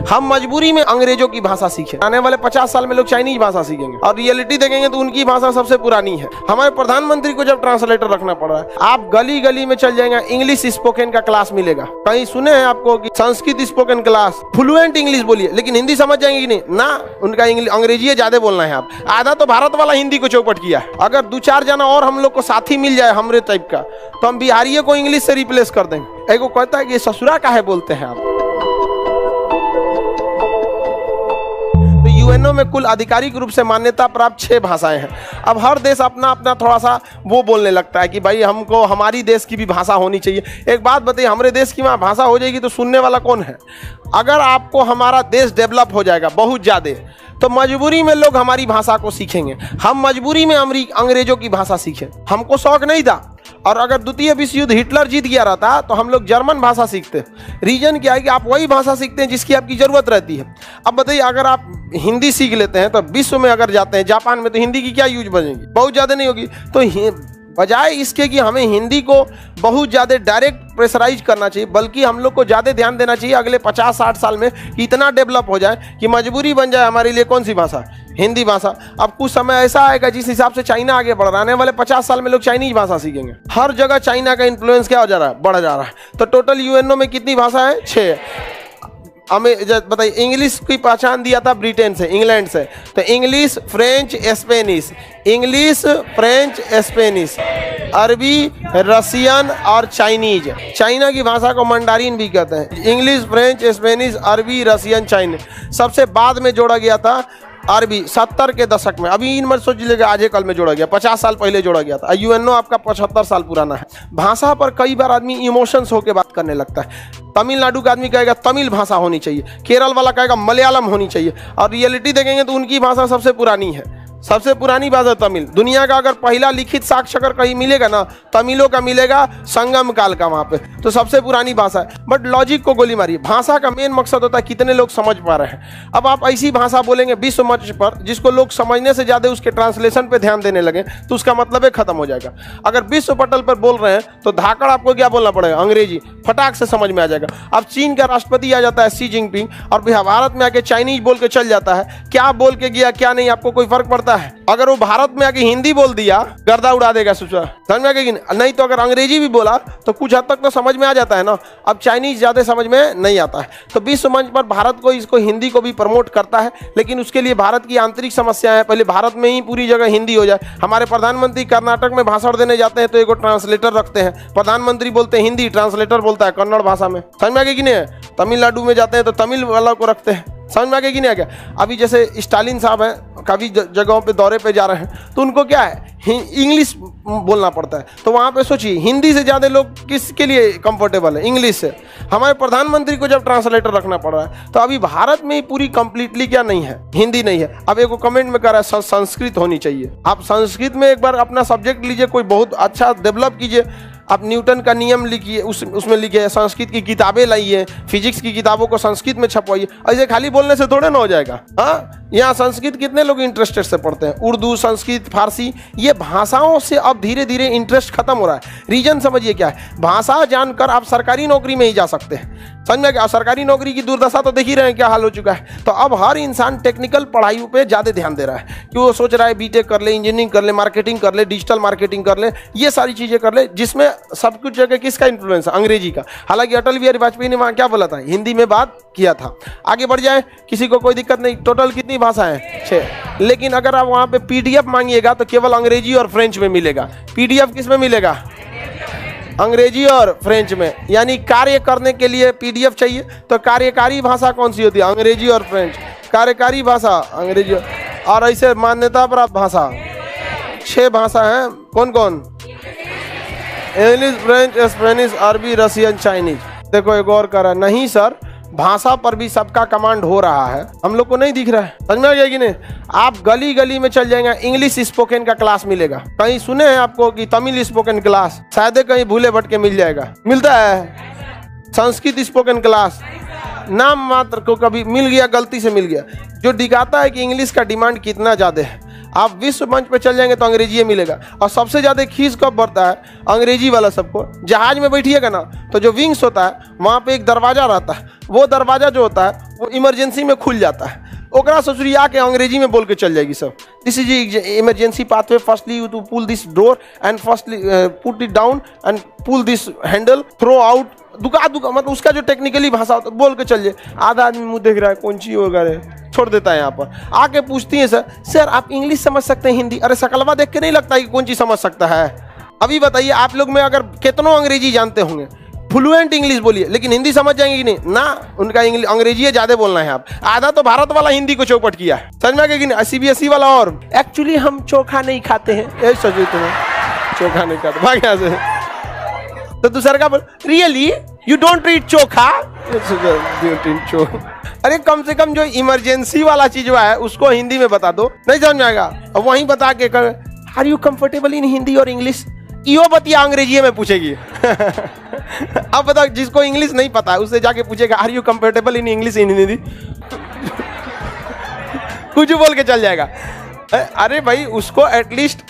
हम मजबूरी में अंग्रेजों की भाषा सीखे। आने वाले 50 साल में लोग चाइनीज भाषा सीखेंगे और रियलिटी देखेंगे तो उनकी भाषा सबसे पुरानी है। हमारे प्रधानमंत्री को जब ट्रांसलेटर रखना पड़ रहा है, आप गली गली में चल जाएंगे, इंग्लिश स्पोकन का क्लास मिलेगा। कहीं सुने हैं आपको कि Sanskrit spoken class, fluent English बोलिए, लेकिन हिंदी समझ जाएंगे कि नहीं ना, उनका अंग्रेजी ज्यादा बोलना है। आप आधा तो भारत वाला हिंदी को चौपट किया है। अगर 2-4 जना और हम लोग को साथी मिल जाए हमरे टाइप का, तो हम बिहारियों को इंग्लिश से रिप्लेस कर देंगे। एक कहता है कि ये ससुरा काहे बोलते हैं आप। तो यूएनओ में कुल आधिकारिक रूप से मान्यता प्राप्त 6 भाषाएं हैं। अब हर देश अपना अपना थोड़ा सा वो बोलने लगता है कि भाई हमको हमारी देश की भी भाषा होनी चाहिए। एक बात बताइए, हमारे देश की वहाँ भाषा हो जाएगी तो सुनने वाला कौन है? अगर आपको हमारा देश डेवलप हो जाएगा बहुत ज़्यादा, तो मजबूरी में लोग हमारी भाषा को सीखेंगे। हम मजबूरी में अंग्रेजों की भाषा सीखे, हमको शौक नहीं था। और अगर द्वितीय विश्व युद्ध हिटलर जीत गया रहता तो हम लोग जर्मन भाषा सीखते। रीजन क्या है कि आप वही भाषा सीखते हैं जिसकी आपकी ज़रूरत रहती है। अब बताइए, अगर आप हिंदी सीख लेते हैं तो विश्व में अगर जाते हैं, जापान में, तो हिंदी की क्या यूज बनेगी? बहुत ज़्यादा नहीं होगी। तो बजाय इसके कि हमें हिंदी को बहुत ज़्यादा डायरेक्ट प्रेशराइज करना चाहिए, बल्कि हम लोग को ज़्यादा ध्यान देना चाहिए अगले 50-60 साल में इतना डेवलप हो जाए कि मजबूरी बन जाए हमारे लिए कौन सी भाषा? हिंदी भाषा। अब कुछ समय ऐसा आएगा जिस हिसाब से चाइना आगे बढ़ रहा है, आने वाले 50 साल में लोग चाइनीज भाषा सीखेंगे। हर जगह चाइना का इन्फ्लुएंस क्या हो जा रहा है? बढ़ जा रहा है। तो टोटल यूएनओ में कितनी भाषा है? 6। हमें बताइए, इंग्लिश की पहचान दिया था ब्रिटेन से, इंग्लैंड से। तो English, French, Spanish, English, French, Spanish, अरबी, रसियन और चाइनीज। चाइना की भाषा को मंडारिन भी कहते हैं। इंग्लिश, फ्रेंच, स्पेनिश, अरबी, रसियन, चाइनीज। सबसे बाद में जोड़ा गया था अरबी 70 के दशक में। अभी इन मत सोच लीजिएगा आज कल में जोड़ा गया, 50 साल पहले जोड़ा गया था। यूएनओ आपका 75 साल पुराना है। भाषा पर कई बार आदमी इमोशंस होकर बात करने लगता है। तमिलनाडु का आदमी कहेगा तमिल भाषा होनी चाहिए, केरल वाला कहेगा मलयालम होनी चाहिए, और रियलिटी देखेंगे तो उनकी भाषा सबसे पुरानी है। सबसे पुरानी भाषा तमिल। दुनिया का अगर पहला लिखित साक्ष्य अगर कहीं मिलेगा ना, तमिलों का मिलेगा, संगम काल का वहाँ पे। तो सबसे पुरानी भाषा है। बट लॉजिक को गोली मारिए। भाषा का मेन मकसद होता है कितने लोग समझ पा रहे हैं। अब आप ऐसी भाषा बोलेंगे विश्व मंच पर जिसको लोग समझने से ज़्यादा उसके ट्रांसलेशन पे ध्यान देने लगे, तो उसका मतलब है खत्म हो जाएगा। अगर विश्व पटल पर बोल रहे हैं तो धाकड़ आपको क्या बोलना पड़ेगा? अंग्रेजी। फटाक से समझ में आ जाएगा। अब चीन का राष्ट्रपति आ जाता है सी जिनपिंग, और भारत में आके चाइनीज बोल के चल जाता है। क्या बोल के गया क्या नहीं, आपको कोई फर्क पड़ता है? अगर वो भारत में आके हिंदी बोल दिया, गर्दा उड़ा देगा सोचा, समझ में आएगी नहीं? तो अगर अंग्रेजी भी बोला तो कुछ हद तक तो समझ में आ जाता है ना। अब चाइनीज ज़्यादा समझ में नहीं आता है। तो विश्व मंच पर भारत को, इसको हिंदी को भी प्रमोट करता है, लेकिन उसके लिए भारत की आंतरिक समस्या है। पहले भारत में ही पूरी जगह हिंदी हो जाए। हमारे प्रधानमंत्री कर्नाटक में भाषण देने जाते हैं तो एक ट्रांसलेटर रखते हैं। प्रधानमंत्री बोलते हैं हिंदी, ट्रांसलेटर बोलता है कन्नड़ भाषा में। समझ में आगे कि नहीं? तमिलनाडु में जाते हैं तो तमिल वाला को रखते हैं। समझ में आगे कि नहीं आ गया? अभी जैसे स्टालिन साहब हैं, काफ़ी जगहों पे दौरे पे जा रहे हैं, तो उनको क्या है, इंग्लिश बोलना पड़ता है। तो वहाँ पे सोचिए, हिंदी से ज़्यादा लोग किसके लिए कंफर्टेबल है? इंग्लिश से। हमारे प्रधानमंत्री को जब ट्रांसलेटर रखना पड़ रहा है, तो अभी भारत में ही पूरी कंप्लीटली क्या नहीं है? हिंदी नहीं है। अब एक कमेंट में कह रहा है संस्कृत होनी चाहिए। आप संस्कृत में एक बार अपना सब्जेक्ट लीजिए, कोई बहुत अच्छा डेवलप कीजिए। आप न्यूटन का नियम लिखिए, उसमें लिखिए, संस्कृत की किताबें लाइए, फिजिक्स की किताबों को संस्कृत में छपवाइए। ऐसे खाली बोलने से थोड़े ना हो जाएगा। हाँ, यहाँ संस्कृत कितने लोग इंटरेस्टेड से पढ़ते हैं? उर्दू, संस्कृत, फारसी, ये भाषाओं से अब धीरे धीरे इंटरेस्ट खत्म हो रहा है। रीजन समझिए क्या है? भाषा जानकर आप सरकारी नौकरी में ही जा सकते हैं। समझ में? सरकारी नौकरी की दुर्दशा तो देख ही रहे हैं क्या हाल हो चुका है। तो अब हर इंसान टेक्निकल पढ़ाई पे ज़्यादा ध्यान दे रहा है कि वो सोच रहा है बीटेक कर ले, इंजीनियरिंग कर ले, मार्केटिंग कर ले, डिजिटल मार्केटिंग कर ले, ये सारी चीज़ें कर ले, जिसमें सब कुछ जगह किसका इन्फ्लुएंस है? अंग्रेजी का। हालांकि अटल बिहारी वाजपेयी ने वहाँ क्या बोला था? हिंदी में बात किया था। आगे बढ़ जाए, किसी को कोई दिक्कत नहीं। टोटल कितनी भाषा है? 6। लेकिन अगर आप वहाँ पे पीडीएफ मांगिएगा तो केवल अंग्रेजी और फ्रेंच में मिलेगा। पीडीएफ किस में मिलेगा? अंग्रेजी और फ्रेंच में। यानी कार्य करने के लिए पीडीएफ चाहिए, तो कार्यकारी भाषा कौन सी होती है? अंग्रेजी और फ्रेंच। कार्यकारी भाषा अंग्रेजी, और ऐसे मान्यता प्राप्त भाषा 6 भाषा हैं। कौन कौन? इंग्लिश, फ्रेंच, स्पेनिश, अरबी, रसियन, चाइनीज। देखो एक और कह रहा है, नहीं सर, भाषा पर भी सबका कमांड हो रहा है, हम लोग को नहीं दिख रहा है। समझ में आ गया कि नहीं? आप गली गली में चल जाएंगे, इंग्लिश स्पोकन का क्लास मिलेगा। कहीं सुने हैं आपको कि तमिल स्पोकन क्लास? शायद कहीं भूले भटके मिल जाएगा। मिलता है। संस्कृत स्पोकन क्लास नाम मात्र को कभी मिल गया, गलती से मिल गया, जो दिखाता है कि इंग्लिश का डिमांड कितना ज़्यादा है। आप विश्व मंच पे चल जाएंगे तो अंग्रेजी मिलेगा। और सबसे ज़्यादा खींच कब बढ़ता है अंग्रेजी वाला सबको, जहाज में बैठिएगा ना तो जो विंग्स होता है वहाँ पे एक दरवाज़ा रहता है, वो दरवाज़ा जो होता है वो इमरजेंसी में खुल जाता है, ओकरा ससुरी आके अंग्रेजी में बोल के चल जाएगी सब। This is emergency pathway, firstly you to pull this door and firstly put it down and pull this handle, throw out, दुका मतलब उसका जो टेक्निकली भाषा होता है बोल के चल जाए। आधा आदमी मुंह देख रहा है कौन ची वगैरह छोड़ देता है। यहाँ पर आके पूछती है सर आप इंग्लिश समझ सकते हैं हिंदी? अरे शकलवा देख के नहीं लगता है कि कौन चीज समझ सकता है। अभी बताइए आप लोग में अगर कितनों अंग्रेजी जानते होंगे, फ्लुएंट इंग्लिश बोलिए, लेकिन हिंदी समझ जाएंगे कि नहीं ना? उनका अंग्रेजी ज्यादा बोलना है। आप आधा तो भारत वाला हिंदी को चौपट किया है, समझ में आ गया कि नहीं? CBSE वाला और एक्चुअली हम चोखा नहीं खाते हैं, यही सोचिए तुम्हें, चोखा नहीं खाते, भाग यहाँ से। तो दूसरा का बोल रियली यू डोंट ईट चोखा, अरे कम से कम जो इमरजेंसी वाला चीज है उसको हिंदी में बता दो, नहीं समझ में आएगा। और वहीं बता के कर are you comfortable in Hindi और इंग्लिश, यो बतिया अंग्रेजी में पूछेगी। अब बताओ जिसको इंग्लिश नहीं पता है उससे जाके पूछेगा are you comfortable in English in Hindi, कुछ बोल के चल जाएगा। अरे भाई उसको एटलीस्ट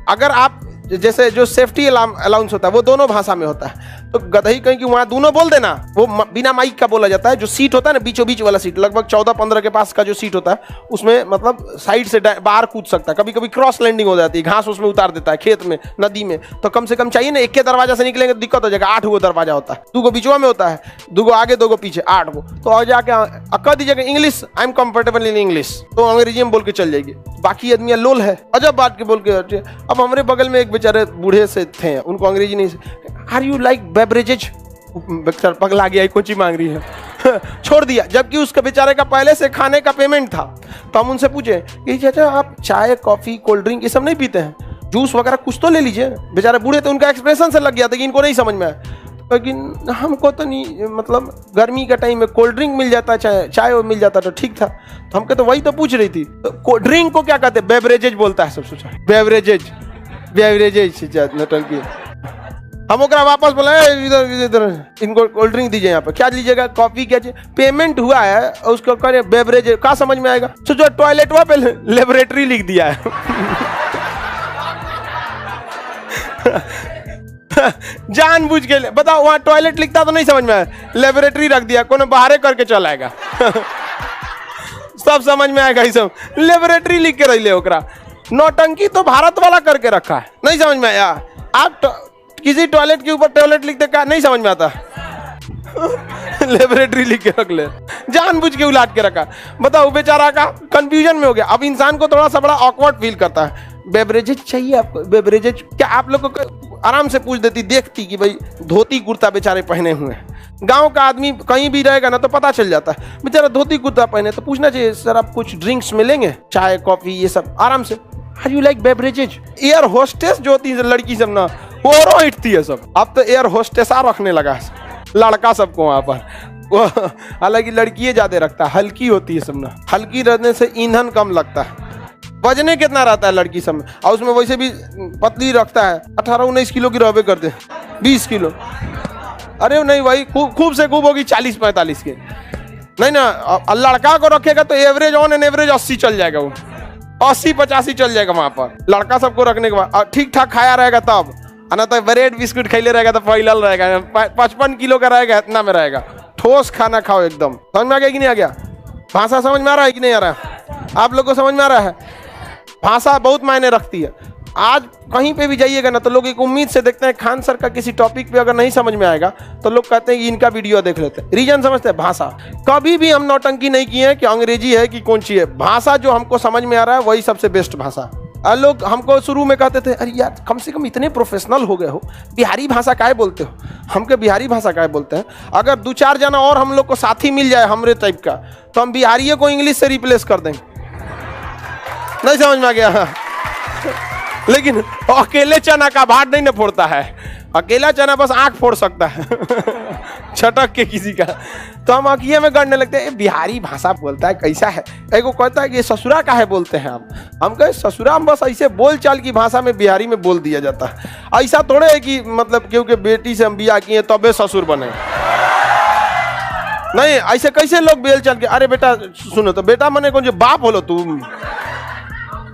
अगर आप जैसे जो सेफ्टी अलाउंस होता है वो दोनों भाषा में होता है, तो गदही कहीं कि वहाँ दोनों बोल देना, वो बिना माइक का बोला जाता है। जो सीट होता है ना बीचों बीच वाला सीट, लगभग 14-15 के पास का जो सीट होता है उसमें मतलब साइड से बाहर कूद सकता है, कभी कभी क्रॉस लैंडिंग हो जाती है, घास उसमें उतार देता है खेत में, नदी में, तो कम से कम चाहिए ना, एक के दरवाजा से निकलेंगे तो दिक्कत हो जाएगा। 8 गो दरवाजा होता है, 2 गो बीचवा में होता है, 2 गो आगे 2 गो पीछे, 8 गो। तो और जाके कह दीजिएगा English I am comfortable in English, तो अंग्रेजी में बोल के चल जाएगी। बाकी आदमी लोल है अजब बात के बोल के। अब हमारे बगल में एक बेचारे बूढ़े से थे, उनको अंग्रेजी नहीं, आर यू लाइक बेवरेजेज, पगला गया कोची मांग रही है। छोड़ दिया, जबकि उसका बेचारे का पहले से खाने का पेमेंट था। तो हम उनसे पूछे कि चाचा आप चाय कॉफी कोल्ड ड्रिंक ये सब नहीं पीते हैं, जूस वगैरह कुछ तो ले लीजिए। बेचारे बूढ़े थे, उनका एक्सप्रेशन से लग गया था कि इनको नहीं समझ में आया। लेकिन हमको तो नहीं, मतलब गर्मी का टाइम में कोल्ड ड्रिंक मिल जाता, चाय मिल जाता तो ठीक था। तो हमको तो वही तो पूछ रही थी, तो ड्रिंक को क्या कहते हैं? बेवरेजेज बोलता है सब, सोचा बेवरेजेज नटंकी। हम ओकरा वापस बोला इधर इनको कोल्ड ड्रिंक दीजिए, यहाँ पे क्या लीजिएगा, कॉफी क्या चाहिए? पेमेंट हुआ है और उसको करे बेवरेज, क्या समझ में आएगा? तो जो टॉयलेट वहाँ पे लेबोरेटरी लिख दिया है। जानबूझ के बताओ, वहाँ टॉयलेट लिखता तो नहीं समझ में आया, लेबोरेटरी रख दिया, कोनो बाहर करके चल आएगा। सब समझ में आएगा, ये सब लेबोरेटरी लिख के रख ले। ओकरा नौटंकी तो भारत वाला करके रखा है, नहीं समझ में आया। आप किसी टॉयलेट के ऊपर टॉयलेट लिखते क्या नहीं समझ में आता? लेबोरेटरी लिख के रख ले, जानबूझ के उलाट के रखा। बताओ बेचारा का कंफ्यूजन में हो गया। अब इंसान को थोड़ा सा बड़ा ऑकवर्ड फील करता है, बेवरेजेज चाहिए आपको, बेवरेजेज क्या? आप लोग को आराम से पूछ देती, देखती कि भाई धोती कुर्ता बेचारे पहने हुए हैं। गांव का आदमी कहीं भी रहेगा ना तो पता चल जाता है बेचारा धोती कुर्ता पहने, तो पूछना चाहिए सर आप कुछ ड्रिंक्स मिलेंगे, चाय कॉफी ये सब, आराम से। Are you like beverages? Air hostess जो होती है लड़की सब ना, वो रो हिटती है सब। अब तो एयर होस्टेस रखने लगा है लड़का सबको वहां पर। हालांकि लड़कियां ज्यादा रखता है, हल्की होती है सब ना, हल्की रहने से ईंधन कम लगता है। वजने कितना रहता है लड़की सब में, और उसमें वैसे भी पतली रखता है, 18-19 किलो की रहबे करते, 20 किलो। अरे नहीं भाई, खूब से खूब होगी 40-45 के, नहीं ना। लड़का को रखेगा तो एवरेज ऑन एन एवरेज 80 चल जाएगा, वो 80-85 चल जाएगा वहां पर। लड़का सबको रखने के बाद ठीक ठाक खाया रहेगा तब, ना तो ब्रेड बिस्कुट खैले रहेगा तो फैलल रहेगा, 55 किलो का रहेगा, इतना में रहेगा। ठोस खाना खाओ एकदम। समझ में आ गया कि नहीं आ गया? भाषा समझ में आ रहा है कि नहीं आ रहा है? आप लोग को समझ में आ रहा है? भाषा बहुत मायने रखती है। आज कहीं पे भी जाइएगा ना तो लोग एक उम्मीद से देखते हैं, खान सर का किसी टॉपिक पे अगर नहीं समझ में आएगा तो लोग कहते हैं कि इनका वीडियो देख लेते हैं। रीजन समझते हैं, भाषा। कभी भी हम नौटंकी नहीं किए हैं कि अंग्रेजी है कि कौन सी है। भाषा जो हमको समझ में आ रहा है वही सबसे बेस्ट भाषा। लोग हमको शुरू में कहते थे, अरे यार कम से कम इतने प्रोफेशनल हो गए हो, बिहारी भाषा काहे बोलते हो? हमके बिहारी भाषा काहे बोलते हैं? अगर 2-4 जना और हम लोग को साथी मिल जाए हमरे टाइप का, तो हम बिहारियों को इंग्लिश से रिप्लेस कर देंगे। नहीं समझ में आ गया? लेकिन अकेले चना का भाट नहीं ना फोड़ता है, अकेला चना बस आंख फोड़ सकता है छटक के किसी का। तो हम अकिये में गढ़ने लगते हैं, बिहारी भाषा बोलता है कैसा है। एगो कहता है कि ये ससुरा काहे बोलते हैं हम कहे ससुरा में बस ऐसे बोल चाल की भाषा में बिहारी में बोल दिया जाता है। ऐसा थोड़े है कि मतलब क्योंकि बेटी से हम बियाह किए तबे ससुर बने, नहीं। ऐसे कैसे लोग बेल चल के, अरे बेटा सुनो तो, बेटा मने कौन जो बाप बोलो तुम,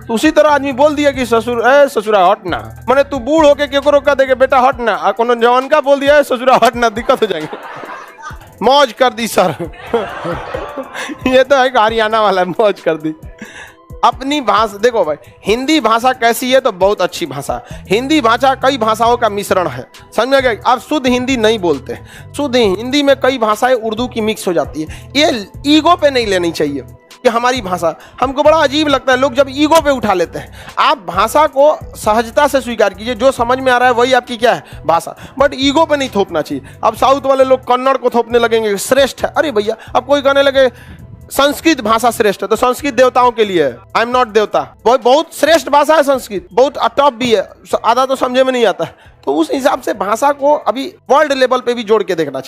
तो उसी तरह आदमी बोल दिया कि ससुर ए ससुरा हट ना, माने तू बूढ़ होके केकरो कह दे के बेटा हट ना, आ कोनो जवान का बोल दिया ससुरा हट ना, दिक्कत हो जाएंगे। मौज कर दी सर। ये तो है हरियाणा वाला, मौज कर दी। अपनी भाषा देखो भाई, हिंदी भाषा कैसी है तो बहुत अच्छी भाषा। हिंदी भाषा कई भाषाओं का मिश्रण है, समझ में गए। आप शुद्ध हिंदी नहीं बोलते, शुद्ध हिंदी में कई भाषाएं उर्दू की मिक्स हो जाती है। ये ईगो पे नहीं लेनी चाहिए कि हमारी भाषा, हमको बड़ा अजीब लगता है लोग जब ईगो पे उठा लेते हैं। आप भाषा को सहजता से स्वीकार कीजिए, जो समझ में आ रहा है वही आपकी क्या है भाषा, बट ईगो पे नहीं थोपना चाहिए। अब साउथ वाले लोग कन्नड़ को थोपने लगेंगे श्रेष्ठ है, अरे भैया अब कोई कहने लगे संस्कृत भाषा श्रेष्ठ है, तो संस्कृत देवताओं के लिए है, आई एम नॉट देवता। बहुत श्रेष्ठ भाषा है संस्कृत, बहुत टॉप भी है, आधा तो समझे में नहीं आता है। तो उस हिसाब से भाषा को अभी वर्ल्ड लेवल पे भी जोड़ के देखना चाहिए।